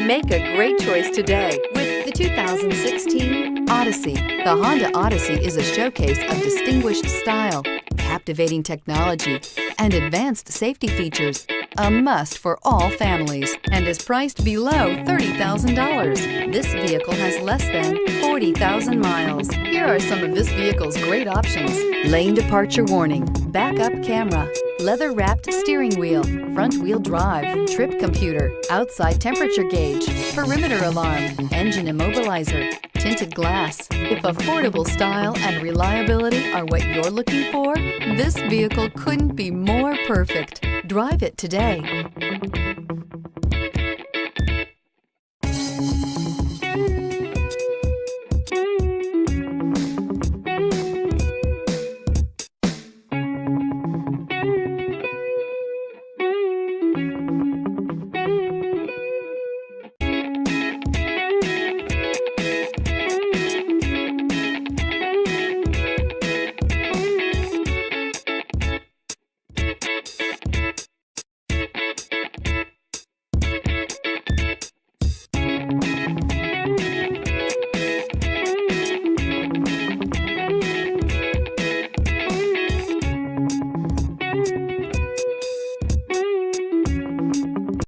Make a great choice today with the 2016 Odyssey. The Honda Odyssey is a showcase of distinguished style, captivating technology, and advanced safety features. A must for all families and is priced below $30,000. This vehicle has less than 40,000 miles. Here are some of this vehicle's great options: lane departure warning, backup camera, leather-wrapped steering wheel, front-wheel drive, trip computer, outside temperature gauge, perimeter alarm, engine immobilizer, tinted glass. If affordable style and reliability are what you're looking for, this vehicle couldn't be more perfect. Drive it today.